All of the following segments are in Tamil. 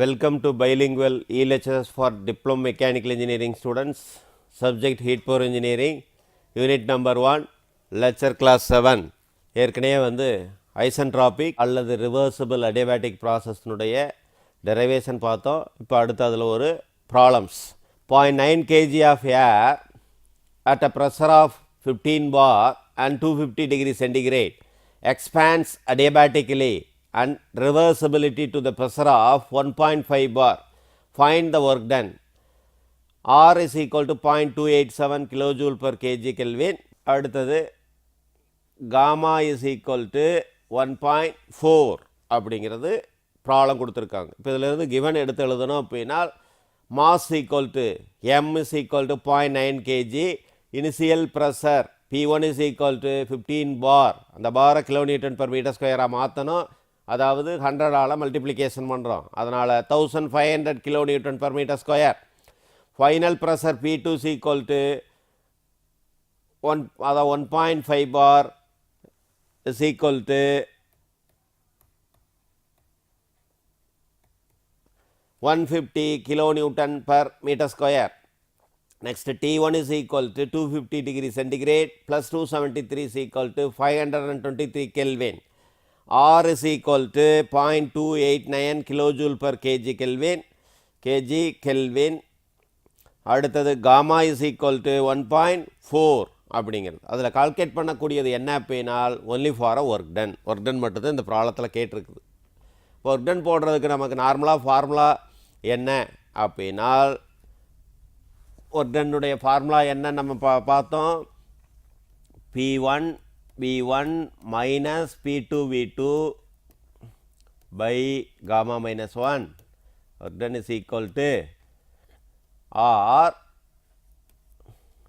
Welcome to bilingual e-lectures for Diploma Mechanical Engineering students. Subject Heat Power Engineering. Unit number 1. Lecture class 7. ஏற்கனவே வந்து ஐசென்ட்ராபிக் அல்லது ரிவர்சிபிள் அடியபேட்டிக் ப்ராசஸ்னுடைய டெரைவேஷன் பார்த்தோம். இப்போ அடுத்து அதில் ஒரு problems. 0.9 kg of air at a pressure of 15 bar and 250 degree centigrade expands adiabatically and reversibility to the pressure of 1.5 bar. Find the work done. R is equal to 0.287 kilojoule per kg Kelvin. அடுத்தது gamma is equal to 1.4 அப்படிங்கிறது ப்ராப்ளம் கொடுத்துருக்காங்க. இப்போ இதில் இருந்து கிவன் எடுத்து எழுதணும் அப்படின்னா mass equal to m is equal to 0.9 kg, initial pressure P1 is equal to 15 bar, அந்த பாரை கிலோநியூட்டன் per மீட்டர் ஸ்கொயராக மாற்றணும். அதாவது 100ஆல் மல்டிப்ளிகேஷன் பண்ணுறோம். அதனால் 1500 kilonewton per metre square. Final pressure P2 is equal to 1.5 bar is equal to 150 kilonewton per meter square. Next T1 is equal to 250 degree centigrade plus 273 is equal to 523 Kelvin. R is equal to 0.289 kilojoule per kg Kelvin. அடுத்தது gamma is equal to 1.4 அப்படிங்கிறது. அதில் கால்குலேட் பண்ணக்கூடியது என்ன அப்படின்னால் only for work done. Work done மட்டும்தான் இந்த ப்ராப்ளத்தில் கேட்டிருக்குது. ஒர்க் டன் போடுறதுக்கு நமக்கு நார்மலாக ஃபார்முலா என்ன அப்படின்னால் ஒர்க் டன்னுடைய ஃபார்முலா என்ன நம்ம பார்த்தோம். P1 V1 minus P2 V2 by gamma minus 1. Work done is equal to R.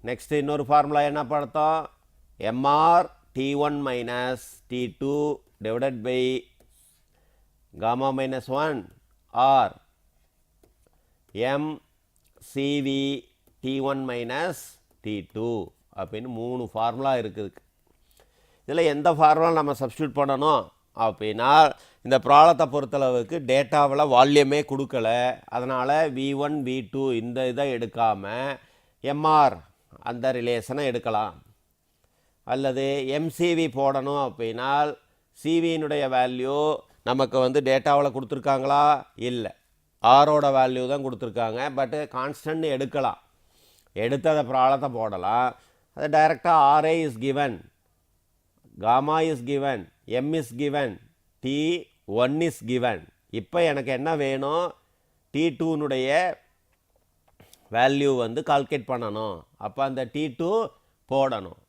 Next இன்னொரு ஃபார்முலா என்ன பார்த்தோம். MR T1 minus T2 divided by gamma minus 1 R M CV T1 minus T2 அப்படின்னு 3 ஃபார்முலா இருக்குது. இதில் எந்த ஃபார்முலா நம்ம சப்ஸ்டியூட் பண்ணணும் அப்படின்னா இந்த ப்ராப்ளத்தை பொறுத்தளவுக்கு டேட்டாவில் வால்யூமே கொடுக்கல. அதனால் V1 V2 இந்த இதை எடுக்காமல் MR அந்த ரிலேஷனை எடுக்கலாம். அல்லது MCV போடணும் அப்படின்னால் சிவியினுடைய வேல்யூ நமக்கு வந்து டேட்டாவில் கொடுத்துருக்காங்களா இல்லை, ஆரோட வேல்யூ தான் கொடுத்துருக்காங்க. பட்டு கான்ஸ்டன்ட் எடுக்கலாம். எடுத்து அதை ப்ராப்ளத்தை போடலாம். அது டைரெக்டாக RA is given, gamma is given, m is given, T1 is given. இப்போ எனக்கு என்ன வேணும், T2னுடைய வேல்யூ வந்து கால்குலேட் பண்ணணும். அப்போ அந்த T2 போடணும்.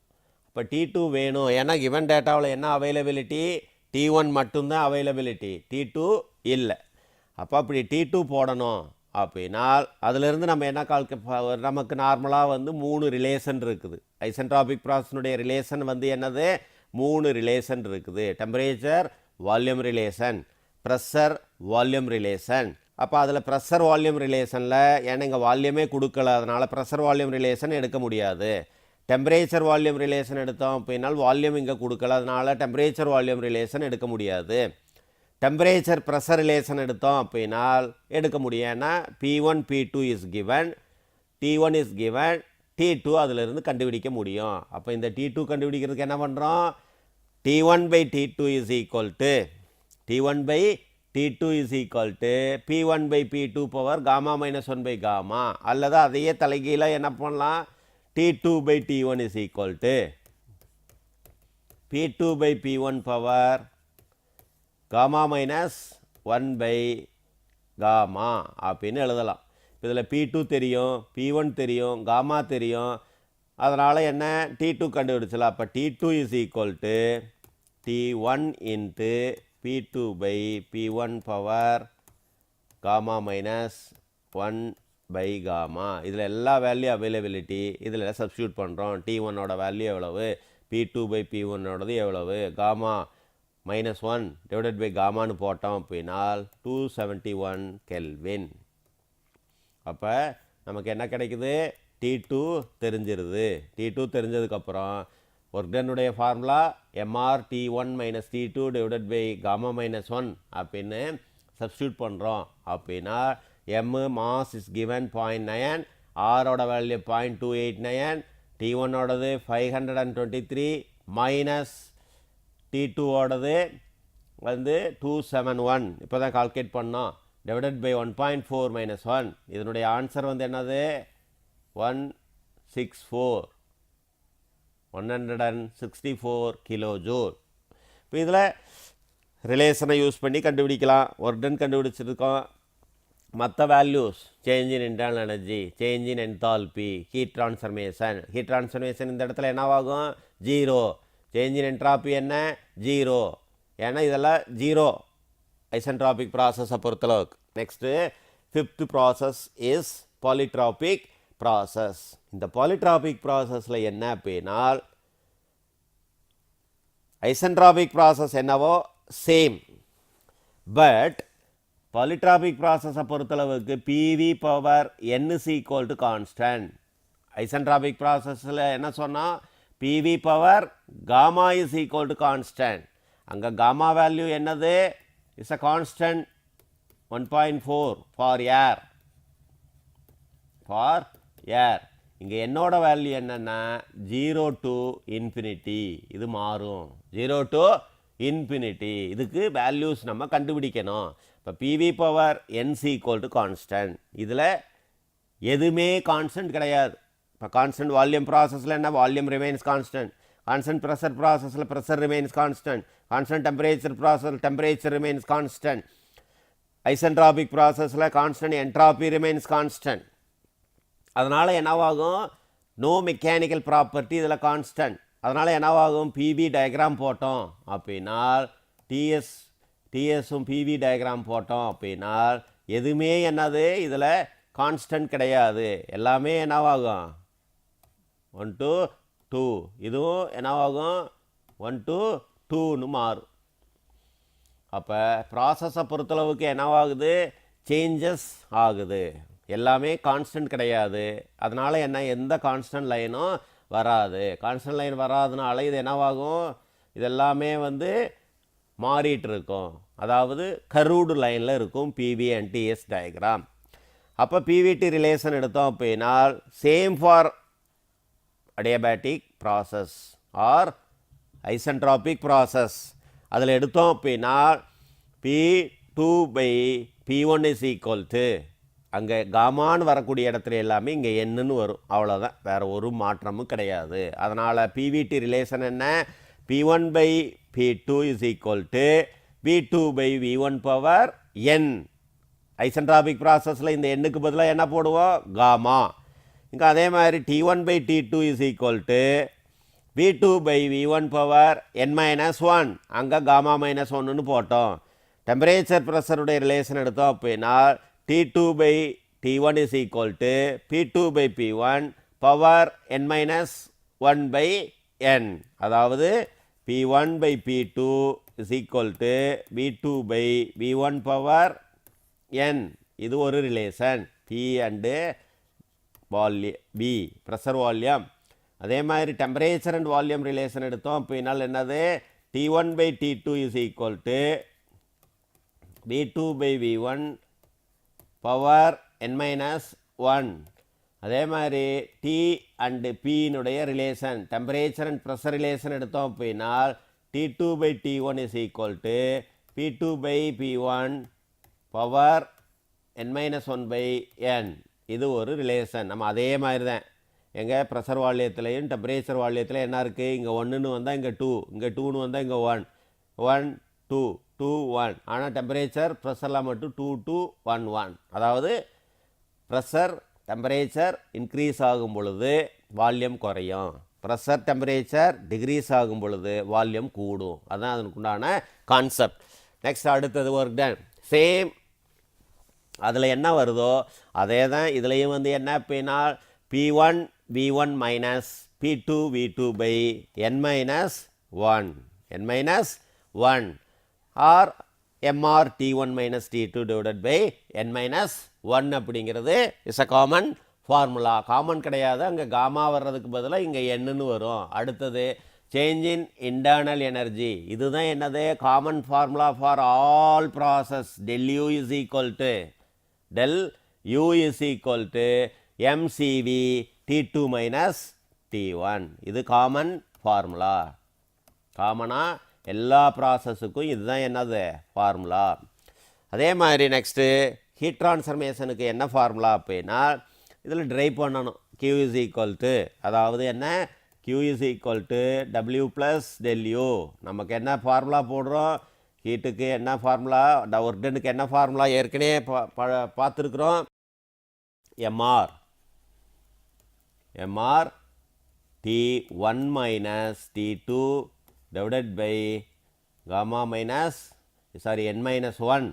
இப்போ T2 வேணும். ஏன்னா கிவன் டேட்டாவில் என்ன அவைலபிலிட்டி, T1 மட்டும்தான் அவைலபிலிட்டி, T2 இல்லை. அப்போ அப்படி T2 போடணும் அப்படின்னா அதிலிருந்து நம்ம என்ன நமக்கு நார்மலாக வந்து 3 ரிலேஷன் இருக்குது. ஐசென்ட்ராபிக் ப்ராசஸினுடைய ரிலேஷன் வந்து என்னது, 3 ரிலேஷன் இருக்குது. Temperature volume relation, pressure volume relation. அப்போ அதில் ப்ரெஷர் வால்யூம் ரிலேஷனில் ஏன்னா இங்கே வால்யூமே கொடுக்கல, அதனால் ப்ரெஷர் வால்யூம் ரிலேஷன் எடுக்க முடியாது. டெம்பரேச்சர் வால்யூம் ரிலேஷன் எடுத்தோம் அப்படின்னால் வால்யூம் இங்கே கொடுக்கல, அதனால் டெம்பரேச்சர் வால்யூம் ரிலேஷன் எடுக்க முடியாது. டெம்பரேச்சர் ப்ரெஷர் ரிலேஷன் எடுத்தோம் அப்படின்னால் எடுக்க முடியும். ஏன்னா P1 P2 is given, T1 is given, T2 அதிலிருந்து கண்டுபிடிக்க முடியும். அப்போ இந்த T2 கண்டுபிடிக்கிறதுக்கு என்ன பண்ணுறோம், T1 by T2 is equal to T1 by T2 is equal to P1 by P2 power gamma minus 1 by gamma. அல்லது அதையே தலைகீழ என்ன பண்ணலாம், T2 by T1 is equal to P2 by P1 power gamma minus 1 by gamma அப்படின்னு எழுதலாம். இதில் P2 தெரியும், P1 தெரியும், gamma தெரியும். அதனால் என்ன T2 கண்டுபிடிச்சலாம். அப்போ T2 is equal to T1 into P2 by P1 power gamma minus 1 by gamma. இதில் எல்லா வேல்யூ அவைலபிலிட்டி இதில் சப்ஸ்டியூட் பண்ணுறோம். T1ஓட வேல்யூ எவ்வளவு, P2 by P1ஓடது எவ்வளவு, gamma minus 1 divided by gammaன்னு போட்டோம் அப்படின்னால் 271 Kelvin. அப்போ நமக்கு என்ன கிடைக்குது, T2 தெரிஞ்சிருது. T2 தெரிஞ்சதுக்கப்புறம் ஒர்க் டன்னுடைய formula MR T1 minus T2 divided by gamma minus 1 அப்படின்னு சப்ஸ்டியூட் பண்ணுறோம் அப்படின்னா m mass is given 0.9, r ஓட வேல்யூ 0.289, t1 ஓடது 523 மைனஸ் t2 ஓடது வந்து 271 இப்போ தான் கால்குலேட் பண்ணோம் டிவைடட் பை 1.4 மைனஸ் 1. இதனுடைய ஆன்சர் வந்து என்னது 164 கிலோ ஜூல். இப்போ இதில் ரிலேஷனை யூஸ் பண்ணி கண்டுபிடிக்கலாம். ஒர்க் டன் கண்டுபிடிச்சிருக்கோம். மற்ற values change in internal energy, change in enthalpy, heat transformation இந்த இடத்துல என்னவாகும் 0. சேஞ்ச் இன் என்ட்ராபி என்ன 0, ஏன்னா இதெல்லாம் 0 ஐசென்ட்ராபிக் ப்ராசஸை பொறுத்தளவுக்கு. Next 5th process is polytropic process. இந்த பாலிட்ராபிக் ப்ராசஸில் என்ன அப்படின்னால் ஐசென்ட்ராபிக் ப்ராசஸ் என்னவோ சேம், பட் பாலிட்ராபிக் ப்ராசஸை பொறுத்தளவுக்கு PV power n is equal to constant. Isentropic ப்ராசஸில் என்ன சொன்னால் PV power gamma is equal to constant. அங்கே காமா வேல்யூ என்னது is a constant 1.4 for air. இங்கே என்னோட வேல்யூ என்னென்னா 0 to infinity. இது மாறும் 0 to infinity. இதுக்கு வேல்யூஸ் நம்ம கண்டுபிடிக்கணும். இப்போ PV power NC equal to constant. இதில் எதுவுமே கான்ஸ்டன்ட் கிடையாது. இப்போ கான்ஸ்டன்ட் வால்யூம் ப்ராசஸில் என்ன volume remains constant, constant pressure ப்ராசஸில் pressure remains constant, constant temperature ப்ராசஸில் டெம்பரேச்சர் ரிமைன்ஸ் கான்ஸ்டன்ட், ஐசென்ட்ராபிக் ப்ராசஸில் கான்ஸ்டன்ட் என்ட்ராபி ரிமைன்ஸ் கான்ஸ்டன்ட். அதனால் என்னவாகும் நோ மெக்கானிக்கல் ப்ராப்பர்ட்டி இதில் கான்ஸ்டன்ட். அதனால் என்னவாகும் பிவி டயக்ராம் போட்டோம் அப்படின்னா டிஎஸும் பிவி டயக்ராம் போட்டோம் அப்படின்னா எதுவுமே என்னது இதில் கான்ஸ்டன்ட் கிடையாது. எல்லாமே என்னவாகும் 1 to 2. இதுவும் என்னவாகும் 1 to 2ன்னு மாறும். அப்போ ப்ராசஸை பொறுத்தளவுக்கு என்னவாகுது சேஞ்சஸ் ஆகுது. எல்லாமே கான்ஸ்டன்ட் கிடையாது. அதனால் என்ன எந்த கான்ஸ்டன்ட் லைனும் வராது. கான்ஸ்டன்ட் லைன் வராதனால இது என்னவாகும் இதெல்லாமே வந்து மாறிட்டு இருக்கும். அதாவது கர்வ்டு லைனில் இருக்கும் பிவி அண்ட் டிஎஸ் டயக்ராம். அப்போ பிவிடி ரிலேஷன் எடுத்தோம் அப்படின்னா same for adiabatic process or isentropic process. அதில் எடுத்தோம் அப்படின்னா P2/P1 இஸ் ஈக்குவல் டு அங்கே காமான்னு வரக்கூடிய இடத்துல எல்லாமே இங்கே என்னன்னு வரும். அவ்வளோதான், வேறு ஒரு மாற்றமும் கிடையாது. அதனால் பிவிடி ரிலேஷன் என்ன P1/P2 is equal to V2/V1 power n. ஐசென்ட்ராபிக் ப்ராசஸில் இந்த எண்ணுக்கு பதிலாக என்ன போடுவோம் காமா. இங்கே அதே மாதிரி T1/T2 is equal to V2/V1 power n-1. அங்கே காமா -1ன்னு போட்டோம். டெம்பரேச்சர் ப்ரெஷருடைய ரிலேஷன் எடுத்தோம் அப்படின்னா T2/T1 is equal to P2/P1 power n-1/n. அதாவது P1/P2 is equal to V2/V1 power n. இது ஒரு relation P and B pressure volume. அதே மாதிரி டெம்பரேச்சர் அண்ட் வால்யூம் ரிலேஷன் எடுத்தோம் அப்படின்னால் என்னது T1/T2 is equal to V2/V1 power n-1. அதே மாதிரி T அண்டு Pனுடைய relation temperature and pressure relation எடுத்தோம் அப்படின்னா T2/T1 is equal to P2/P1 power n-1/n. இது ஒரு ரிலேஷன். நம்ம அதே மாதிரி தான் எங்கள் ப்ரெஷர் வால்யத்துலேயும் டெம்பரேச்சர் வால்யத்தில் என்ன இருக்குது இங்கே 1ன்னு வந்தால் இங்கே 2, இங்கே 2ன்னு வந்தால் இங்கே 1, 1 2 2 1. ஆனால் டெம்பரேச்சர் ப்ரெஷரில் மட்டும் 2 2 1 1. அதாவது ப்ரெஷர் டெம்பரேச்சர் இன்க்ரீஸ் ஆகும் பொழுது வால்யூம் குறையும், ப்ரெஷர் டெம்பரேச்சர் டிக்ரீஸ் ஆகும் பொழுது வால்யூம் கூடும். அதுதான் அதற்குண்டான கான்செப்ட். நெக்ஸ்ட் அடுத்தது ஒர்க் டன் சேம். அதில் என்ன வருதோ அதே தான் இதுலேயும் வந்து என்ன அப்படின்னா P1/V1 minus P2/V2/n-1 n-1 or MR T1 minus T2 divided by n-1 அப்படிங்கிறது is a common formula. Common கிடையாது, அங்கே காமா வர்றதுக்கு பதிலாக இங்கே என்னன்னு வரும். அடுத்தது சேஞ்ச் இன் இன்டர்னல் எனர்ஜி. இதுதான் என்னது common formula for all process. del u is equal to del u is equal to mcv T2 minus T1. இது காமன் ஃபார்முலா. காமனாக எல்லா ப்ராசஸுக்கும் இதுதான் என்னது ஃபார்முலா. அதே மாதிரி நெக்ஸ்ட்டு ஹீட் ட்ரான்ஸ்ஃபர்மேஷனுக்கு என்ன ஃபார்முலா அப்படின்னா இதில் ட்ரைவ் பண்ணணும். q is equal to அதாவது என்ன q is equal to w plus del u. நமக்கு என்ன ஃபார்முலா போடுறோம் ஹீட்டுக்கு என்ன ஃபார்முலா ஒர்க்டனுக்கு என்ன ஃபார்முலா ஏற்கனவே பார்த்துருக்குறோம். mr T1 minus T2 divided by gamma minus n minus 1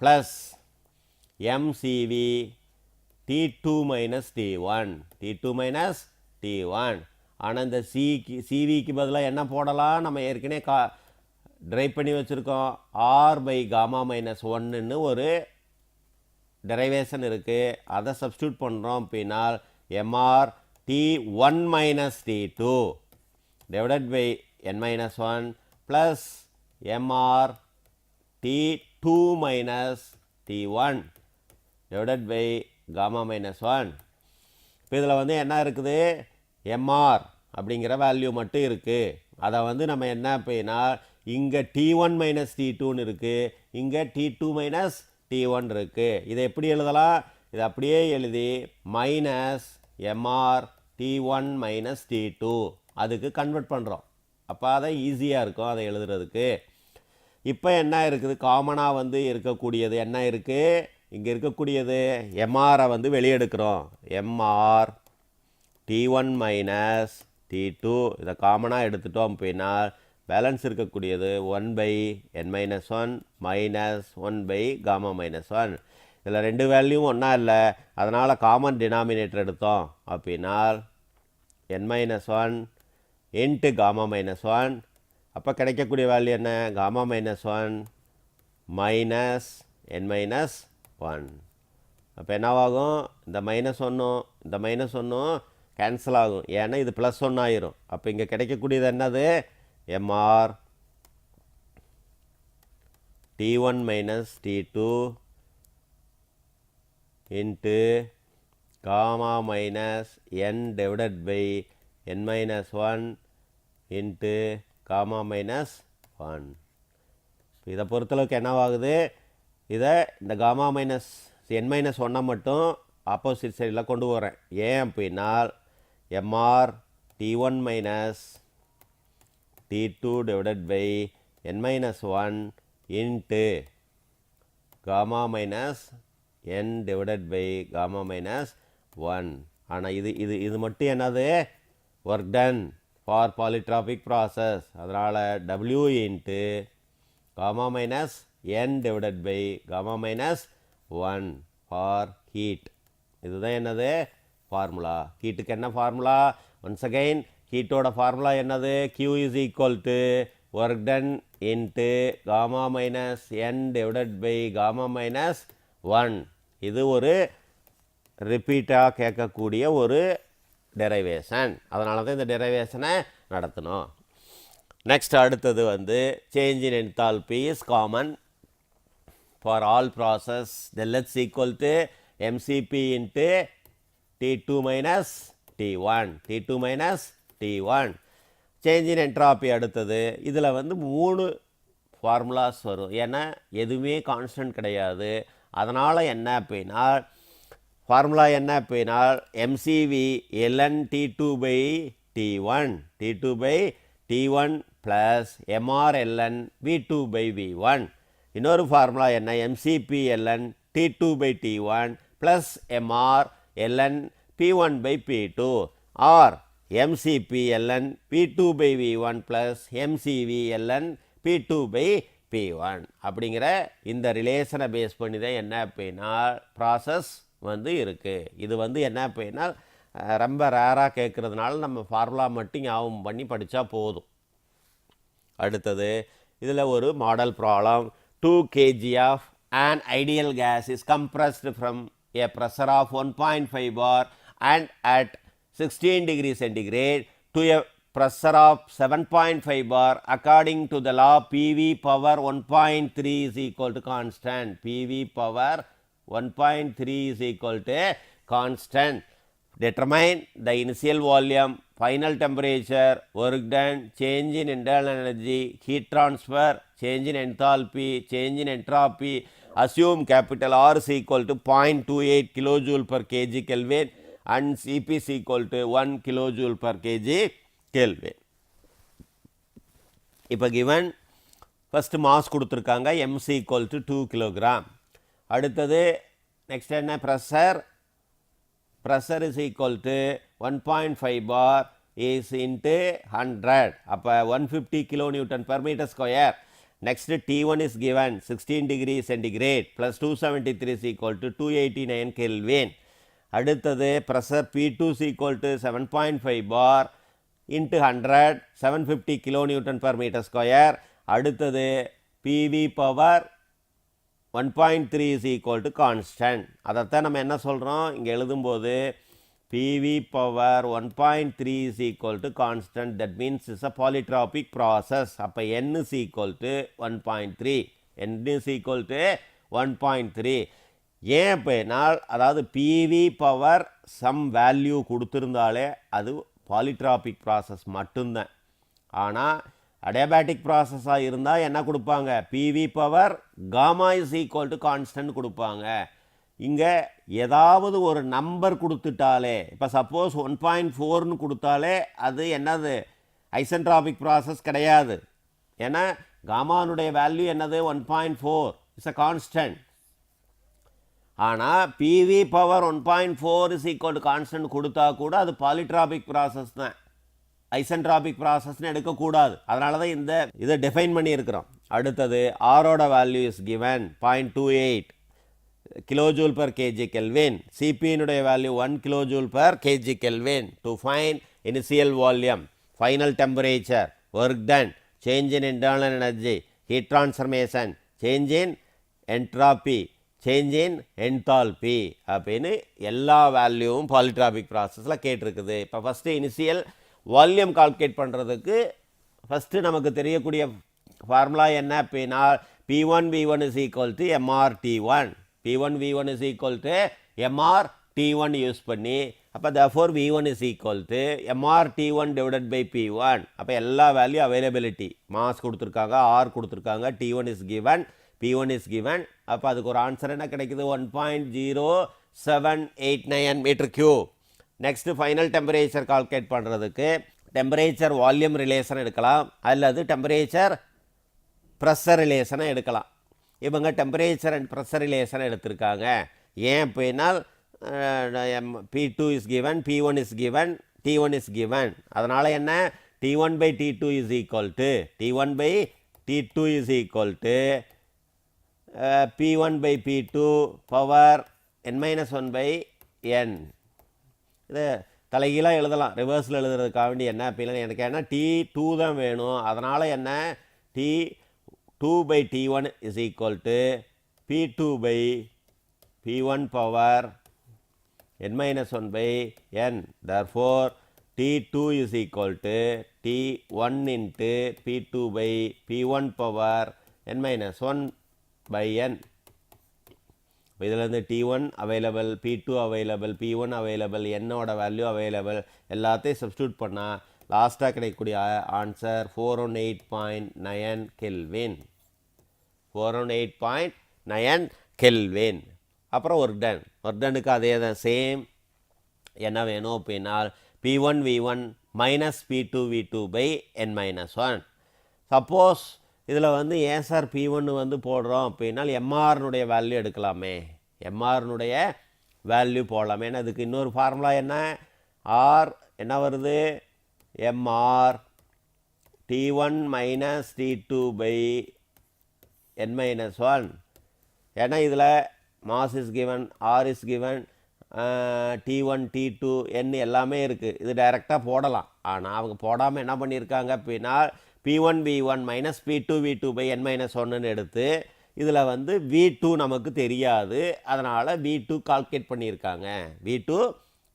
plus mcv T2 minus T1 minus T1. ஆனால் இந்த சிவிக்கு பதிலாக என்ன போடலாம், நம்ம ஏற்கனவே ட்ரைவ் பண்ணி வச்சுருக்கோம் r by gamma minus 1ன்னு ஒரு டெரைவேஷன் இருக்குது. அதை சப்ஸ்டியூட் பண்ணுறோம் அப்படின்னா mr T1 minus T2 divided by n minus 1 plus mr T2 minus T1 divided by gamma minus 1. இப்போ இதில் வந்து என்ன இருக்குது mr அப்படிங்கிற வேல்யூ மட்டும் இருக்குது. அதை வந்து நம்ம என்ன அப்படின்னா இங்கே T1 minus T2ன்னு இருக்குது, இங்கே T2 minus T1 இருக்குது. இதை எப்படி எழுதலாம், இதை அப்படியே எழுதி minus mr T1 minus T2 அதுக்கு கன்வெர்ட் பண்ணுறோம். அப்போ அதை ஈஸியாக இருக்கும் அதை எழுதுறதுக்கு. இப்போ என்ன இருக்குது காமனாக வந்து இருக்கக்கூடியது என்ன இருக்குது, இங்கே இருக்கக்கூடியது mrஐ வந்து வெளியெடுக்கிறோம். mr T1 minus T2 இதை காமனாக எடுத்துட்டோம் அப்படின்னா பேலன்ஸ் இருக்கக்கூடியது 1 by n minus 1 minus 1 by gamma minus 1. இதில் ரெண்டு வேல்யூவும் ஒன்றா இல்லை, அதனால் காமன் டினாமினேட்டர் எடுத்தோம் அப்படின்னா n minus 1 into gamma minus 1. அப்போ கிடைக்கக்கூடிய வேல்யூ என்ன gamma minus 1 minus n minus 1. அப்போ என்னவாகும், இந்த மைனஸ் ஒன்றும் கேன்சல் ஆகும், ஏன்னா இது ப்ளஸ் 1 ஆயிரும். அப்போ இங்கே கிடைக்கக்கூடியது என்னது mr T1 minus T2 into gamma minus n divided by n minus 1 into gamma minus 1. இதை பொறுத்தளவுக்கு என்னவாகுது, இதை இந்த gamma minus n minus 1 மட்டும் ஆப்போசிட் சைடில் கொண்டு போகிறேன். ஏன் அப்படின்னா mr T1 minus T2 divided by n minus 1 into gamma minus n divided by gamma minus 1. ஆனால் இது மட்டும் என்னது work done for polytropic process. அதனால் w into gamma minus n divided by gamma minus 1 for heat. இதுதான் என்னது ஃபார்முலா. ஹீட்டுக்கு என்ன ஃபார்முலா, ஒன்ஸ் அகைன் ஹீட்டோட ஃபார்முலா என்னது q is equal to work done into gamma minus n divided by gamma minus 1. இது ஒரு ரிப்பீட்டாக கேட்கக்கூடிய ஒரு டெரைவேஷன், அதனால தான் இந்த டெரைவேஷனை நடத்தணும். நெக்ஸ்ட் அடுத்தது வந்து change in enthalpy is common for all process. del H equal to mcp into T2 minus T1 T1. Change in entropy அடுத்தது. இதில் வந்து 3 ஃபார்முலாஸ் வரும், ஏன்னா எதுவுமே கான்ஸ்டன்ட் கிடையாது. அதனால் என்ன அப்படின்னா ஃபார்முலா என்ன அப்படின்னா mcv ln T2 by T1 plus mr ln V2 by V1. இன்னொரு ஃபார்முலா என்ன mcp ln T2 by T1 plus mr ln P1 by P2 or mcp ln P2 by V1 plus mcv ln P2 by P1. அப்படிங்கிற இந்த ரிலேஷனை பேஸ் பண்ணி தான் என்ன அப்படின்னா ப்ராசஸ் வந்து இருக்குது. இது வந்து என்ன அப்படின்னா ரொம்ப ரேராக கேட்குறதுனால நம்ம ஃபார்முலா மட்டும் ஞாபகம் பண்ணி படித்தா போதும். அடுத்தது இதில் ஒரு model problem. 2 kg of an ideal gas is compressed from a pressure of 1.5 bar and at 16 degrees centigrade to a pressure of 7.5 bar according to the law PV power 1.3 is equal to constant. PV power 1.3 is equal to constant. Determine the initial volume, final temperature, work done, change in internal energy, heat transfer, change in enthalpy, change in entropy. Assume capital R is equal to 0.28 kilojoule per kg Kelvin and Cp is equal to 1 kilojoule per kg Kelvin. இப்போ given first mass கொடுத்துருக்காங்க mc equal to 2 kilogram. அடுத்தது next என்ன pressure is equal to 1.5 bar is into 100. அப்போ 150 kilonewton per meter square. Next T1 is given 16 degrees centigrade plus 273 is equal to 289 Kelvin. அடுத்தது pressure P2 is equal to 7.5 bar into 100 750 kilonewton per meter square. அடுத்தது PV power 1.3 is equal to constant. அதைத்தான் நம்ம என்ன சொல்கிறோம் இங்கே எழுதும்போது PV power 1.3 is equal to constant. That means it's a polytropic process. அப்போ N is equal to 1.3. N is equal to 1.3. ஏன் அப்படினால் அதாவது PV power some value கொடுத்துருந்தாலே அது polytropic process மட்டும்தான். ஆனால் அடியாபேட்டிக் ப்ராசஸாக இருந்தால் என்ன கொடுப்பாங்க PV power gamma is equal to constant கொடுப்பாங்க. இங்கே ஏதாவது ஒரு நம்பர் கொடுத்துட்டாலே இப்போ சப்போஸ் 1.4ன்னு கொடுத்தாலே அது என்னது ஐசென்ட்ராபிக் ப்ராசஸ் கிடையாது. ஏன்னா காமானுடைய வேல்யூ என்னது 1.4 இஸ் அ கான்ஸ்டன்ட். ஆனால் PV power 1.4 is equal to constant கொடுத்தா கூட அது பாலிட்ராபிக் ப்ராசஸ் தான், ஐசென்ட்ராபிக் ப்ராசஸ்ன்னு எடுக்கக்கூடாது. அதனால தான் இந்த இதை டிஃபைன் பண்ணியிருக்கிறோம். அடுத்தது ஆரோட value is given 0.28 kilojoule per kg kelvin. சிபியினுடைய value 1 kilojoule per kg kelvin. To find initial volume, final temperature, work done, change in internal energy, heat transformation, change in entropy, change in enthalpy அப்படின்னு எல்லா வேல்யூவும் பாலிட்ராபிக் ப்ராசஸில் கேட்டிருக்குது. இப்போ ஃபஸ்ட்டு இனிஷியல் வால்யூம் கால்குலேட் பண்ணுறதுக்கு ஃபஸ்ட்டு நமக்கு தெரியக்கூடிய ஃபார்முலா என்ன அப்படின்னா P1 V1 is equal to MR T1. P1 V1 is equal to MR T1 use பண்ணி அப்போ therefore V1 is equal to MR T1 divided by P1. அப்போ எல்லா வேல்யூ அவைலபிலிட்டி மாஸ் கொடுத்துருக்காங்க, R கொடுத்துருக்காங்க, T1 is given, P1 is given. அப்போ அதுக்கு ஒரு ஆன்சர் என்ன கிடைக்குது 1.0789 metre cube. Next final temperature calculate பண்ணுறதுக்கு டெம்பரேச்சர் வால்யூம் ரிலேஷன் எடுக்கலாம் அல்லது டெம்பரேச்சர் ப்ரெஷர் ரிலேஷனை எடுக்கலாம். இவங்க டெம்பரேச்சர் அண்ட் ப்ரெஷர் ரிலேஷன் எடுத்திருக்காங்க. ஏன் அப்படின்னா P2 is given, P1 is given, T1 is given. அதனால் என்ன T1 by T2 is equal to T1 by T2 is equal to P1 by P2 power n-1 by n. இது தலைகீழாக எழுதலாம், ரிவர்ஸில் எழுதுறதுக்காக வேண்டி என்ன அப்படின்னா எனக்கு என்ன T2 தான் வேணும். அதனால் என்ன T2 by T1 is equal to P2 by P1 power n-1 by n. Therefore T2 is equal to T1 into P2 by P1 power n-1 by n. இதிலேருந்து T1 available, P2 available, P1 available, என்னோட வேல்யூ அவைலபிள் எல்லாத்தையும் சப்ஸ்டியூட் பண்ணால் லாஸ்ட்டாக கிடைக்கக்கூடிய ஆன்சர் 418.9 கெல்வின். 418.9 கெல்வின். அப்புறம் ஒர்க் டனுக்கு அதே தான் சேம். என்ன வேணும் அப்படின்னா P1 V1 minus P2 V2 by n-1. Suppose இதில் ஏன் சார் P1 போடுறோம் அப்படின்னா எம்ஆர்னுடைய வேல்யூ எடுக்கலாமே, எம்ஆர்னுடைய வேல்யூ போடலாமே. ஏன்னா அதுக்கு இன்னொரு ஃபார்முலா என்ன ஆர் என்ன வருது MR T1 minus T2 by n-1. ஏன்னா இதில் mass is given, R is given, T1 T2 n எல்லாமே இருக்குது. இது டைரெக்டாக போடலாம். ஆனால் அவங்க போடாமல் என்ன பண்ணியிருக்காங்க அப்படின்னா P1 V1 minus P2 V2 by n-1 எடுத்து இதில் V2 நமக்கு தெரியாது, அதனால் V2 கால்குலேட் பண்ணியிருக்காங்க. V2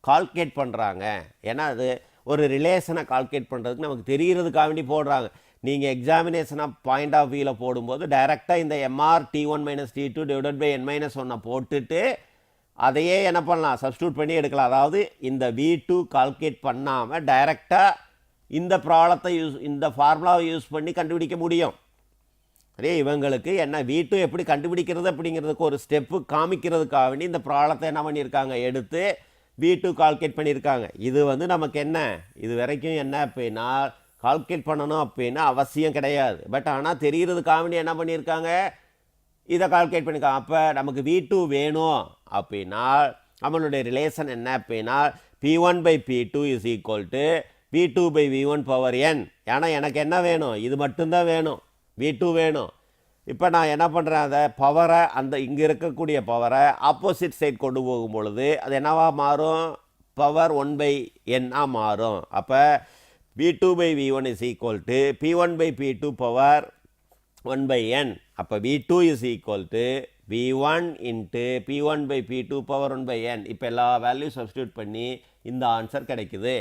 கால்குலேட் பண்ணுறாங்க. ஏன்னா அது ஒரு ரிலேஷனை கால்குலேட் பண்ணுறதுக்கு நமக்கு தெரிகிறதுக்காக வேண்டி போடுறாங்க. நீங்கள் எக்ஸாமினேஷன் ஆஃப் பாயிண்ட் ஆஃப் வியூவில் போடும்போது டைரெக்டாக இந்த MR T1 - T2 divided by n-1 போட்டுட்டு அதையே என்ன பண்ணலாம், சப்ஸ்டியூட் பண்ணி எடுக்கலாம். அதாவது இந்த V2 கால்குலேட் பண்ணாமல் டைரெக்டாக இந்த ப்ராப்ளத்தை இந்த ஃபார்முலாவை யூஸ் பண்ணி கண்டுபிடிக்க முடியும். அதே இவங்களுக்கு என்ன V2 எப்படி கண்டுபிடிக்கிறது அப்படிங்கிறதுக்கு ஒரு ஸ்டெப்பு காமிக்கிறதுக்காக வேண்டி இந்த ப்ராப்ளத்தை என்ன பண்ணியிருக்காங்க, எடுத்து V2 கால்குலேட் பண்ணியிருக்காங்க. இது வந்து நமக்கு என்ன, இது வரைக்கும் என்ன அப்படின்னா கால்குலேட் பண்ணணும் அப்படின்னா அவசியம் கிடையாது. பட் ஆனால் தெரிகிறதுக்காக வேண்டி என்ன பண்ணியிருக்காங்க, இதை கால்குலேட் பண்ணியிருக்காங்க. அப்போ நமக்கு V2 வேணும் அப்படின்னா நம்மளுடைய ரிலேஷன் என்ன அப்படின்னா P1/P2 is equal to V2/V1 power n. ஏன்னா எனக்கு என்ன வேணும், இது மட்டும்தான் வேணும், V2 வேணும். இப்போ நான் என்ன பண்ணுறேன், அதை பவரை அந்த இங்கே இருக்கக்கூடிய பவரை ஆப்போசிட் சைட் கொண்டு போகும் பொழுது அது என்னவாக மாறும், பவர் 1/n மாறும். அப்போ V2/V1 is equal to P1/P2 power 1/n. அப்போ V2 is equal to V1 into P1/P2 power 1/n. இப்போ எல்லா வேல்யூ சப்ஸ்டியூட் பண்ணி இந்த ஆன்சர் கிடைக்குது.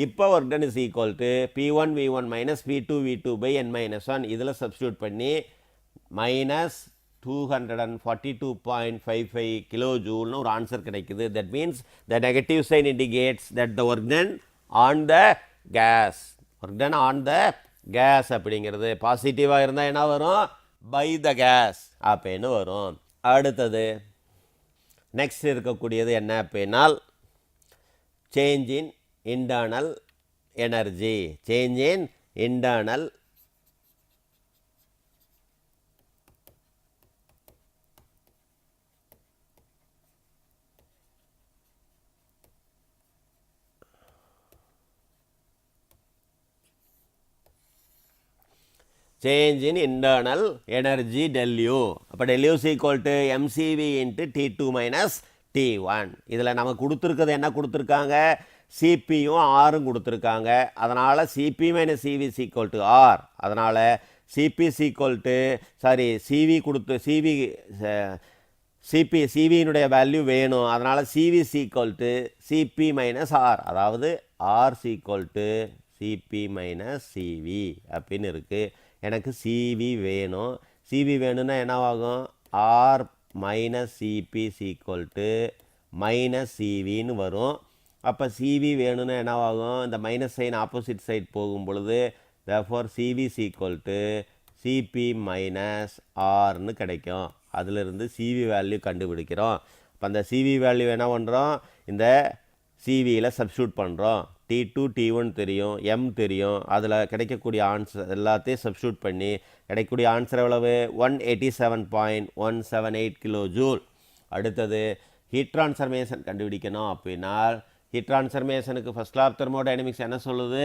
இப்போ work done is equal to P1V1 minus P2V2/n-1. இதில் சப்ஸ்டியூட் பண்ணி மைனஸ் 242.55 கிலோ ஜூல்னு ஒரு ஆன்சர் கிடைக்குது. That means the negative sign indicates that the work done on the gas, work done on the gas அப்படிங்கிறது பாசிட்டிவாக இருந்தால் என்ன வரும், பை த கேஸ் அப்படின்னு வரும். அடுத்தது நெக்ஸ்ட் இருக்கக்கூடியது என்ன அப்படின்னால் change in internal energy. Change in internal change in internal energy del U. அப்போ del U is equal to mCV into T2 minus T1. இதில் நம்ம கொடுத்துருக்கிறது என்ன கொடுத்துருக்காங்க, சிபியும் ஆரும் கொடுத்துருக்காங்க. அதனால் CP minus CV is equal to R. அதனால் சிபி சீக்வல் டு சிவி கொடுத்து சிவியினுடைய வேல்யூ வேணும். அதனால் CV is equal to CP minus R, அதாவது R is equal to CP minus CV அப்படின்னு இருக்குது. எனக்கு சிவி வேணும். சிவி வேணும்னா என்னவாகும், R minus CP is equal to minus சிவின்னு வரும். அப்போ சிவி வேணும்னா என்னவாகும், இந்த மைனஸ் சைன் ஆப்போசிட் சைட் போகும் பொழுது therefore CV is equal to CP minus ஆர்னு கிடைக்கும். அதிலிருந்து சிவி வேல்யூ கண்டுபிடிக்கிறோம். அப்போ அந்த சிவி வேல்யூ என்ன பண்ணுறோம், இந்த சிவியில் சப்ஸ்டியூட் பண்ணுறோம். T2 T1 தெரியும், எம் தெரியும். அதில் கிடைக்கக்கூடிய ஆன்சர் எல்லாத்தையும் சப்ஸ்டியூட் பண்ணி கிடைக்கக்கூடிய ஆன்சர் எவ்வளவு, 187.178 கிலோ ஜூல். அடுத்தது ஹீட் ட்ரான்ஸ்ஃபர்மேஷன் கண்டுபிடிக்கணும் அப்படின்னா ஹீட் ட்ரான்ஸ்ஃபர்மேஷனுக்கு ஃபர்ஸ்ட் லா ஆஃப் தெர்மோடைனமிக்ஸ் என்ன சொல்லுது,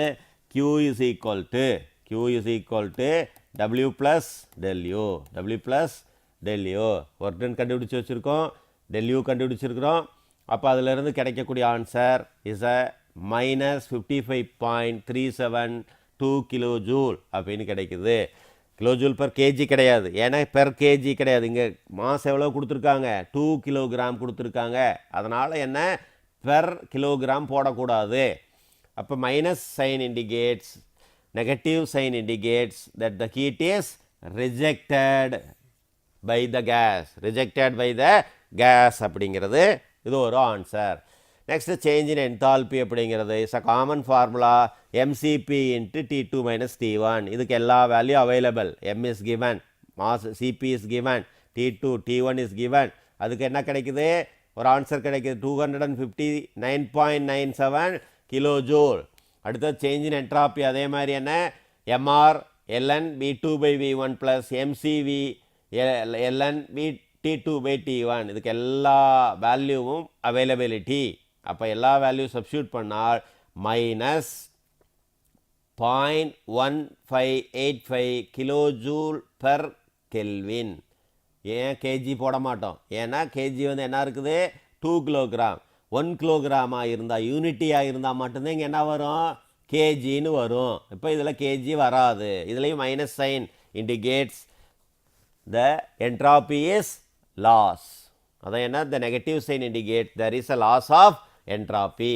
Q is equal to W plus del U. Work done கண்டுபிடிச்சி வச்சுருக்கோம், del U கண்டுபிடிச்சிருக்கிறோம். அப்போ அதிலிருந்து கிடைக்கக்கூடிய answer is a minus 55.372 kilo joule அப்படின்னு கிடைக்குது. கிலோ ஜூல் பெர் கேஜி கிடையாது, ஏன்னா பெர் கேஜி கிடையாது. இங்கே மாஸ் எவ்வளோ கொடுத்துருக்காங்க, 2 கிலோகிராம் கொடுத்துருக்காங்க. அதனால் என்ன பெர் கிலோகிராம் போடக்கூடாது. அப்போ minus sign indicates, negative sign indicates that the heat is rejected by the gas அப்படிங்கிறது இது ஒரு answer. Next change in enthalpy அப்படிங்கிறது is a common formula MCP into T2 minus T1. இதுக்கு எல்லா value available. M is given, mass CP is given, T2 T1 is given. அதுக்கு என்ன கிடைக்குது, ஒரு ஆன்சர் கிடைக்குது 259.97 கிலோ ஜூல். அடுத்தது சேஞ்ச் இன் என்ட்ராப்பி அதே மாதிரி என்ன, MR LN V2/V1 plus MCV LN T2/T1. இதுக்கு எல்லா வேல்யூவும் அவைலபிலிட்டி. அப்போ எல்லா வேல்யூ சப்ஸ்டியூட் பண்ணால் minus 0.1585 kilo joule per kelvin. ஏன் கேஜி போட மாட்டோம், ஏன்னா கேஜி வந்து என்ன இருக்குது 2 கிலோகிராம். 1 கிலோகிராமாக இருந்தால் யூனிட்டியாக இருந்தால் மட்டும்தான் இங்கே என்ன வரும், கேஜின்னு வரும். இப்போ இதில் கேஜி வராது. இதுலேயும் minus sign indicates the entropy is loss. அதான் என்ன, the negative sign indicate there is a loss of entropy.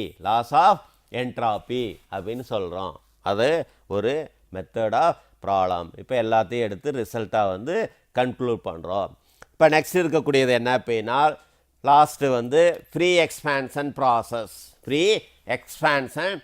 Entropy அப்படின்னு சொல்கிறோம். அது ஒரு மெத்தட் ஆஃப் ப்ராப்ளம். இப்போ எல்லாத்தையும் எடுத்து ரிசல்ட்டாக வந்து கன்க்ளூட் பண்ணுறோம். இப்போ நெக்ஸ்ட் இருக்கக்கூடியது என்ன அப்படின்னா லாஸ்ட்டு வந்து free expansion process. Free expansion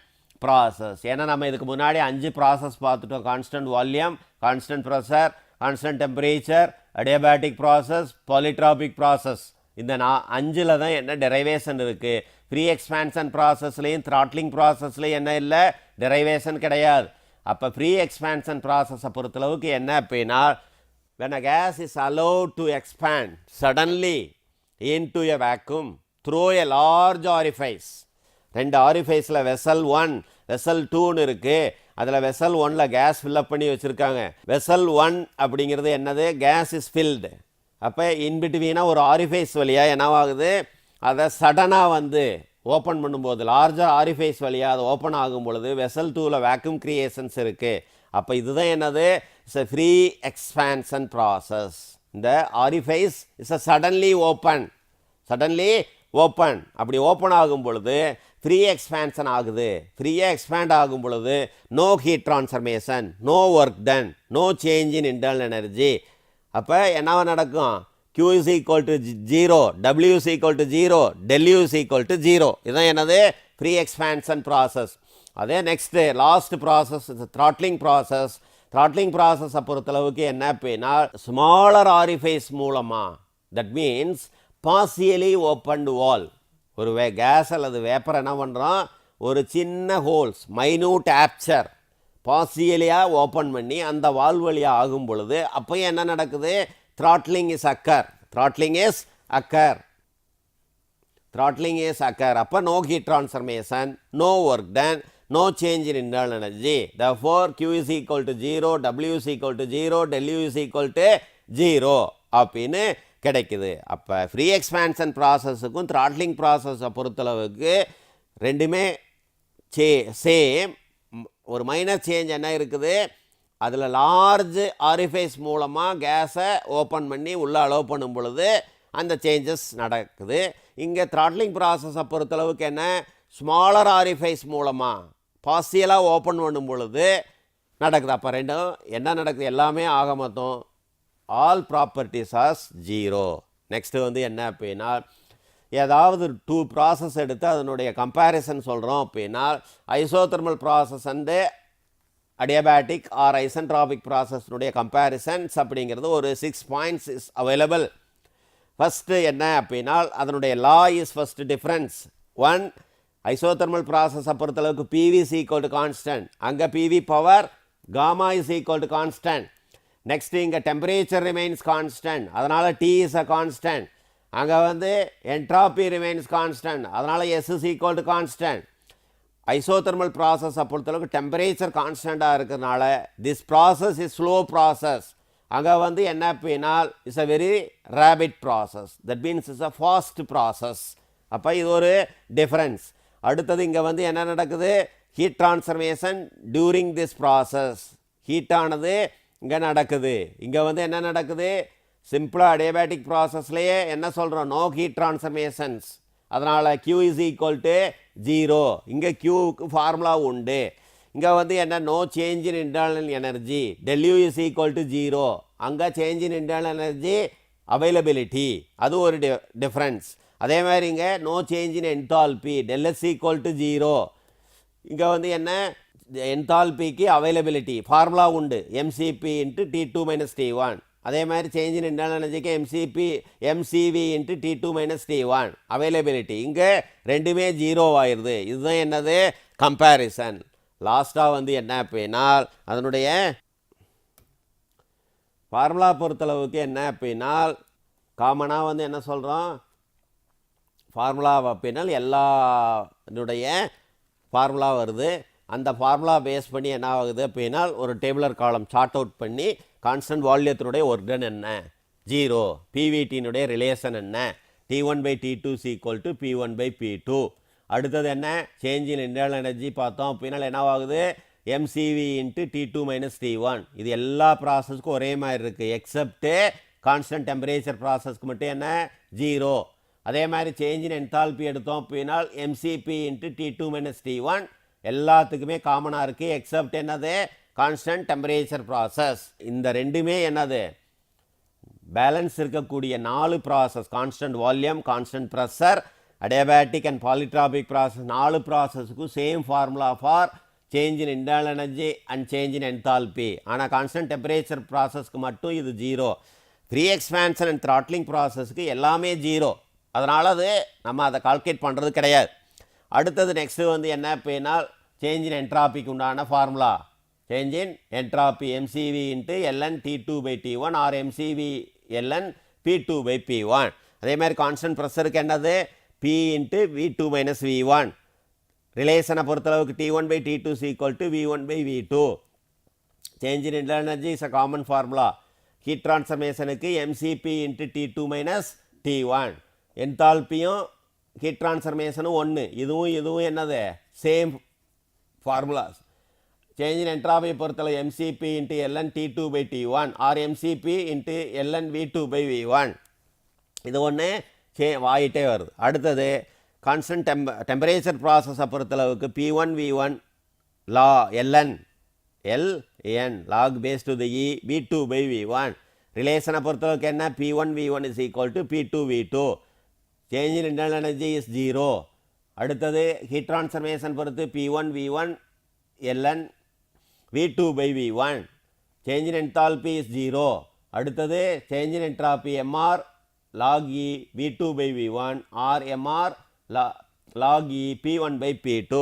process ஏன்னா நம்ம இதுக்கு முன்னாடி 5 ப்ராசஸ் பார்த்துட்டோம். Constant volume, constant pressure, constant temperature, adiabatic process, polytropic process. இந்த 5ல் தான் என்ன டெரைவேஷன் இருக்குது. ஃப்ரீ எக்ஸ்பேன்ஷன் ப்ராசஸ்லேயும் த்ராட்லிங் ப்ராசஸ்லேயும் என்ன இல்லை, டெரைவேஷன் கிடையாது. அப்போ ஃப்ரீ எக்ஸ்பேன்ஷன் ப்ராசஸை பொறுத்தளவுக்கு என்ன அப்படின்னா when a gas is allowed to expand suddenly into a vacuum through a large orifice. 2 ஆரிஃபைஸில் வெசல் 1 வெசல் 2ன்னு இருக்குது. அதில் வெசல் 1ல் கேஸ் ஃபில்லப் பண்ணி வச்சுருக்காங்க. வெசல் 1 அப்படிங்கிறது என்னது, கேஸ் இஸ் ஃபில்டு. அப்போ இன்பிட்வீனாக ஒரு ஆரிஃபைஸ் வழியாக என்னவாகுது, அதை சடனாக வந்து ஓப்பன் பண்ணும்போது லார்ஜர் ஆரிஃபைஸ் வழியாக அது ஓப்பன் ஆகும் பொழுது வெசல் 2ல் வேக்யூம் கிரியேஷன்ஸ் இருக்குது. அப்போ இதுதான் என்னது, it's a free expansion process. இந்த orifice is a suddenly open அப்படி ஓப்பன் ஆகும் பொழுது ஃப்ரீ எக்ஸ்பேன்ஷன் ஆகுது. ஃப்ரீயாக எக்ஸ்பேண்ட் ஆகும் பொழுது no heat transformation, no work done, no change in internal energy. அப்போ என்னவா நடக்கும், Q is equal to 0, W is equal to 0, del U is equal to 0. இதுதான் என்னது, ஃப்ரீ எக்ஸ்பேன்ஷன் ப்ராசஸ். அதே next last process throttling process. Throttling ப்ராசஸை பொறுத்தளவுக்கு என்ன அப்படின்னா ஸ்மாலர் ஆரிஃபைஸ் மூலமாக, that means partially opened valve. ஒரு கேஸ் அல்லது வேப்பர் என்ன பண்ணுறோம், ஒரு சின்ன ஹோல்ஸ் மைனூட் ஆப்சர் பார்சியலியாக ஓப்பன் பண்ணி அந்த வால் வழியாக ஆகும் பொழுது அப்போ என்ன நடக்குது, த்ராட்லிங் இஸ் அக்கர். அப்போ no heat transformation, no work done, no change in internal energy. Therefore Q is equal to 0, W is equal to 0, del U is equal to 0 அப்படின்னு கிடைக்குது. அப்போ ஃப்ரீ எக்ஸ்பேன்ஷன் ப்ராசஸுக்கும் த்ராட்லிங் ப்ராசஸை பொறுத்தளவுக்கு ரெண்டுமே சேம். ஒரு மைனர் சேஞ்ச் என்ன இருக்குது, அதில் லார்ஜ் ஆரிஃபைஸ் மூலமாக கேஸை ஓப்பன் பண்ணி உள்ளே அலோவ் பண்ணும் பொழுது அந்த சேஞ்சஸ் நடக்குது. இங்கே த்ராட்லிங் ப்ராசஸை பொறுத்தளவுக்கு என்ன, ஸ்மாலர் ஆரிஃபைஸ் மூலமாக பார்சியலாக ஓப்பன் பண்ணும் பொழுது நடக்குது. அப்போ ரெண்டும் என்ன நடக்குது, எல்லாமே ஆக மொத்தம் ஆல் ப்ராப்பர்ட்டிஸ் ஆஸ் 0. நெக்ஸ்ட்டு வந்து என்ன அப்படின்னா ஏதாவது 2 ப்ராசஸ் எடுத்து அதனுடைய கம்பேரிசன் சொல்கிறோம் அப்படின்னா isothermal process and adiabatic or isentropic ப்ராசஸ்னுடைய கம்பேரிசன்ஸ் அப்படிங்கிறது ஒரு 6 பாயிண்ட்ஸ் இஸ் அவைலபிள். ஃபஸ்ட்டு என்ன அப்படின்னா அதனுடைய law is first difference. 1, isothermal ப்ராசஸை பொறுத்தளவுக்கு PV is equal to constant. அங்கே PV power gamma is equal to constant. Next இங்கே டெம்பரேச்சர் ரிமைன்ஸ் கான்ஸ்டன்ட், அதனால் T is a constant. அங்கே வந்து என்ட்ராபி ரிமைன்ஸ் கான்ஸ்டன்ட், அதனால் S is equal to constant. Isothermal ப்ராசஸை பொறுத்தளவுக்கு டெம்பரேச்சர் கான்ஸ்டண்ட்டாக இருக்கிறதுனால this process is slow process. அங்கே வந்து என்ன அப்படின்னா it's a very rapid process, that means it's a fast process. அப்போ இது ஒரு டிஃப்ரென்ஸ். அடுத்தது இங்கே வந்து என்ன நடக்குது, heat transformation during this process. ஹீட்டானது இங்கே நடக்குது. இங்கே வந்து என்ன நடக்குது, சிம்பிளாக அடியபேட்டிக் ப்ராசஸ்லேயே என்ன சொல்கிறோம், நோ ஹீட் ட்ரான்ஸ்ஃபர்மேஷன்ஸ், அதனால் Q இஸ் ஈக்குவல் டு 0. இங்கே Qக்கு ஃபார்முலா உண்டு. இங்கே வந்து என்ன, no change in internal energy, del U is equal to 0. அங்கே change in internal energy availability, அது ஒரு டிஃப்ரென்ஸ். அதே மாதிரி இங்கே no change in enthalpy, del S equal to 0. இங்கே வந்து என்ன, என்தால்பிக்கு அவைலபிலிட்டி ஃபார்முலா உண்டு, MCP into T2 minus T1. அதே மாதிரி change in internal எனர்ஜிக்கு MCV into T2 minus T1 availability. இங்கே ரெண்டுமே 0 ஆயிடுது. இதுதான் என்னது, கம்பேரிசன். லாஸ்ட்டாக வந்து என்ன அப்படின்னா அதனுடைய ஃபார்முலா பொறுத்தளவுக்கு என்ன அப்படின்னா காமனாக வந்து என்ன சொல்கிறோம், ஃபார்முலா அப்படின்னால் எல்லாருடைய ஃபார்முலா வருது. அந்த ஃபார்முலா பேஸ் பண்ணி என்ன ஆகுது அப்படின்னா ஒரு டேபிளர் காலம் சார்ட் அவுட் பண்ணி கான்ஸ்டன்ட் வால்யூத்தினுடைய ஒர்க் டன் என்ன, 0, PVTனுடைய ரிலேஷன் என்ன, T1/T2 is equal to P1/P2. அடுத்தது என்ன, சேஞ்ச் இன் இன்டர்னல் எனர்ஜி பார்த்தோம் அப்படின்னா என்ன ஆகுது, MCV into T2 minus T1. இது எல்லா ப்ராசஸ்க்கும் ஒரே மாதிரி இருக்குது எக்ஸப்ட்டு கான்ஸ்டன்ட் டெம்பரேச்சர் ப்ராசஸ்க்கு மட்டும் என்ன, 0. அதே மாதிரி சேஞ்ச் இன் என்தால்பி எடுத்தோம் அப்படின்னா MCP into T2 minus T1 எல்லாத்துக்குமே காமனாக இருக்குது எக்ஸப்ட் என்னது கான்ஸ்டன்ட் டெம்பரேச்சர் ப்ராசஸ். இந்த ரெண்டுமே என்னது பேலன்ஸ் இருக்கக்கூடிய 4 process, constant volume, constant pressure, adiabatic and polytropic process, 4 ப்ராசஸுக்கும் same formula for change in internal energy and change in enthalpy. ஆனால் கான்ஸ்டன்ட் டெம்பரேச்சர் ப்ராசஸ்க்கு மட்டும் இது 0. ஃப்ரீ எக்ஸ்பேன்ஷன் அண்ட் த்ராட்லிங் ப்ராசஸ்க்கு எல்லாமே 0. அதனால் அது நம்ம அதை கால்குலேட் பண்ணுறது கிடையாது. அடுத்தது நெக்ஸ்ட்டு வந்து என்ன அப்படின்னா சேஞ்ச் இன் என்ட்ராபிக்கு உண்டான formula change in entropy MCV into LN T2/T1 or MCV LN P2/P1. அதே மாதிரி கான்ஸ்டன்ட் ப்ரெஷருக்கு என்னது P இன்ட்டு V2 - V1. ரிலேஷனை பொறுத்தளவுக்கு T1/T2 is equal to V1/V2. Change in internal energy is a common formula. Heat ட்ரான்ஸ்ஃபர்மேஷனுக்கு MCP இன்ட்டு T2 - T1. என்தால்பியும் ஹீட் ட்ரான்ஸ்ஃபர்மேஷனும் ஒன்று. இதுவும் என்னது சேம் ஃபார்முலாஸ். சேஞ்ச் இன் என்ட்ராபியை பொறுத்தளவு MCP into LN T2/T1 or MCP into L N V2/V1. இது ஒன்று வாயிட்டே வருது. அடுத்தது கான்ஸ்டன்ட் டெம்பரேச்சர் ப்ராசஸை பொறுத்தளவுக்கு P1 V1 law LN log base to the E V2/V1. ரிலேஷனை பொறுத்தளவுக்கு என்ன P1 V1 is equal to P2 V2. Change in internal energy is 0. அடுத்தது ஹீட் ட்ரான்ஸ்ஃபர்மேஷன் பொறுத்து P1 V1 LN V2/V1. Change in enthalpy is 0. அடுத்தது change in entropy MR log E V2/V1 or MR log E P1/P2.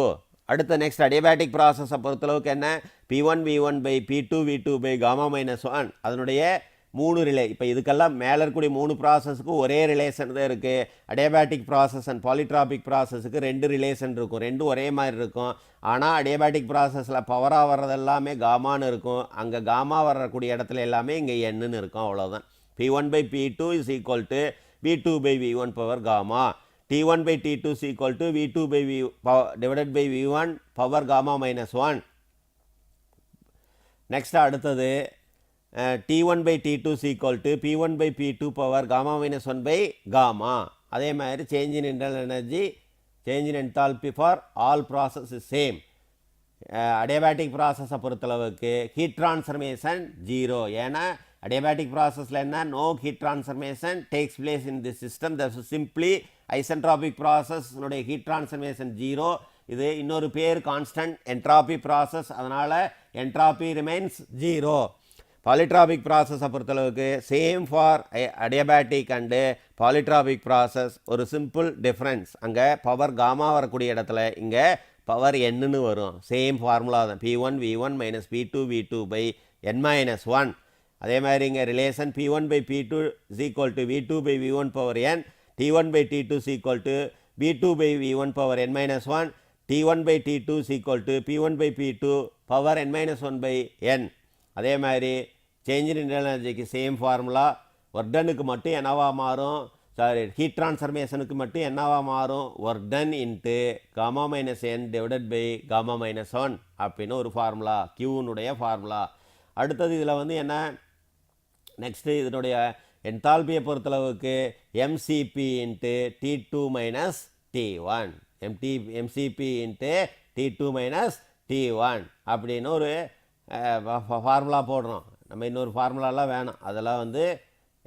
அடுத்த நெக்ஸ்ட் அடியாபேட்டிக் ப்ராசஸை பொறுத்தளவுக்கு என்ன P1 V1/P2 V2/γ-1 அதனுடைய 3 ரிலே. இப்போ இதுக்கெல்லாம் மேலே இருக்கக்கூடிய 3 ப்ராசஸுக்கும் ஒரே ரிலேஷன் தான் இருக்குது. அடியாபேட்டிக் ப்ராசஸ் அண்ட் பாலிட்ராபிக் ப்ராசஸுக்கு 2 ரிலேஷன் இருக்கும், ரெண்டும் ஒரே மாதிரி இருக்கும். ஆனால் அடியாபேட்டிக் ப்ராசஸில் பவராக வர்றது எல்லாமே காமான்னு இருக்கும், அங்கே காமா வரக்கூடிய இடத்துல எல்லாமே இங்கே என்னன்னு இருக்கும், அவ்வளோதான். P1/P2 is equal to V2/V1 power gamma. T1/T2 is equal to divided by V1 power gamma -1. Next அடுத்தது T1/T2 is equal to P1/P2 power gamma -1 by gamma. அதே மாதிரி change in internal energy, change in enthalpy for all process is same. Adiabatic ப்ராசஸை பொறுத்தளவுக்கு ஹீட் ட்ரான்ஸ்ஃபர்மேஷன் 0. ஏன்னா அடியாபேட்டிக் ப்ராசஸில் என்ன no heat transformation takes place in this system. That's simply isentropic ப்ராசஸ்னுடைய ஹீட் ட்ரான்ஸ்ஃபர்மேஷன் 0. இது இன்னொரு பேர் கான்ஸ்டன்ட் என்ட்ராபி ப்ராசஸ், அதனால் என்ட்ராபி ரிமைன்ஸ் 0. பாலிட்ராபிக் ப்ராசஸை பொறுத்தளவுக்கு same for adiabatic and polytropic process. ஒரு சிம்பிள் டிஃப்ரென்ஸ், அங்கே பவர் காமா வரக்கூடிய இடத்துல இங்கே பவர் என்னன்னு வரும். சேம் ஃபார்முலா தான் P1 V1 - P2 V2/n-1. அதே மாதிரி இங்கே relation P1/P2 is equal to V2/V1 power n. T1/T2 is equal to V2/V1 power n-1. T1/T2 is equal to P1/P2 power n-1/n. அதே மாதிரி சேஞ்ச் இன் இன்டர்னல் எனர்ஜிக்கு சேம் ஃபார்முலா. ஒர்க் டனுக்கு மட்டும் என்னவா மாறும், ஹீட் ட்ரான்ஸ்ஃபர்மேஷனுக்கு மட்டும் என்னவா மாறும், work done into γ-n divided by γ-1 அப்படின்னு ஒரு ஃபார்முலா, கியூனுடைய ஃபார்முலா. அடுத்தது இதில் வந்து என்ன நெக்ஸ்ட்டு இதனுடைய என்தால்பியை பொறுத்தளவுக்கு MCP into T2 - T1 MCP into T2 - T1 அப்படின்னு ஒரு ஃபார்முலா போடுறோம். நம்ம இன்னொரு ஃபார்முலாலாம் வேணும், அதெல்லாம் வந்து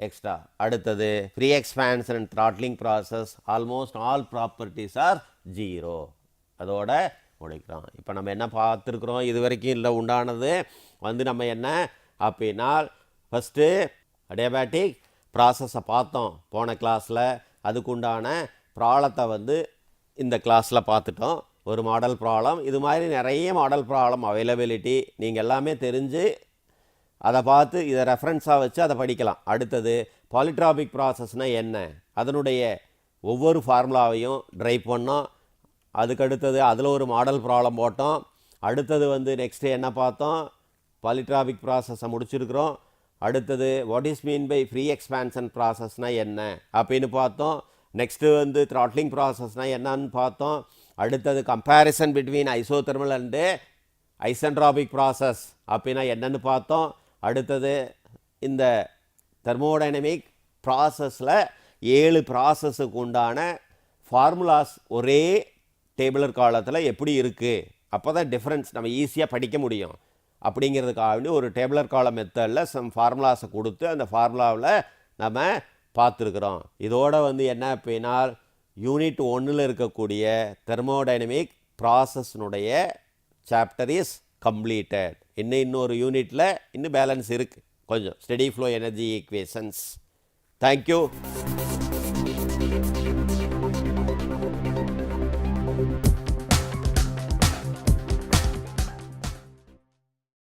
எக்ஸ்ட்ரா. அடுத்தது free expansion and throttling process almost all properties R 0. அதோட முடிக்கிறோம். இப்போ நம்ம என்ன பார்த்துருக்குறோம் இது வரைக்கும் இல்லை உண்டானது வந்து நம்ம என்ன அப்படின்னா ஃபஸ்ட்டு அடியாபேட்டிக் ப்ராசஸை பார்த்தோம் போன கிளாஸில். அதுக்குண்டான ப்ராப்ளத்தை வந்து இந்த கிளாஸில் பார்த்துட்டோம். ஒரு மாடல் ப்ராப்ளம், இது மாதிரி நிறைய மாடல் ப்ராப்ளம் அவைலபிலிட்டி நீங்கள் எல்லாமே தெரிஞ்சு அதை பார்த்து இதை ரெஃபரன்ஸாக வச்சு அதை படிக்கலாம். அடுத்தது பாலிட்ராபிக் ப்ராசஸ்னால் என்ன, அதனுடைய ஒவ்வொரு ஃபார்முலாவையும் ட்ரைவ் பண்ணோம். அதுக்கடுத்தது அதில் ஒரு மாடல் ப்ராப்ளம் போட்டோம். அடுத்தது வந்து நெக்ஸ்ட்டு என்ன பார்த்தோம், பாலிட்ராபிக் ப்ராசஸை முடிச்சிருக்கிறோம். அடுத்தது what is mean by free expansion ப்ராசஸ்னால் என்ன அப்படின்னு பார்த்தோம். நெக்ஸ்ட்டு வந்து த்ராட்லிங் ப்ராசஸ்னால் என்னன்னு பார்த்தோம். அடுத்தது comparison between isothermal and isentropic process அப்படின்னா என்னென்னு பார்த்தோம். அடுத்தது இந்த தெர்மோடைனமிக் ப்ராசஸில் 7 ப்ராசஸுக்கு உண்டான ஃபார்முலாஸ் ஒரே டேபிளர் காலத்தில் எப்படி இருக்குது அப்போ தான் டிஃப்ரென்ஸ் நம்ம ஈஸியாக படிக்க முடியும். அப்படிங்கிறதுக்காக ஒரு டேபிளர் காலம் மெத்தடில் சம் ஃபார்முலாஸை கொடுத்து அந்த ஃபார்முலாவில் நம்ம பார்த்துருக்குறோம். இதோட வந்து என்ன அப்படின்னா யூனிட் 1ல் இருக்கக்கூடிய தெர்மோடைனமிக் ப்ராசஸ்னுடைய சாப்டர் இஸ் கம்ப்ளீட்டட். இன்னொரு யூனிட்டில் இன்னும் பேலன்ஸ் இருக்குது கொஞ்சம், steady flow energy equations. Thank you.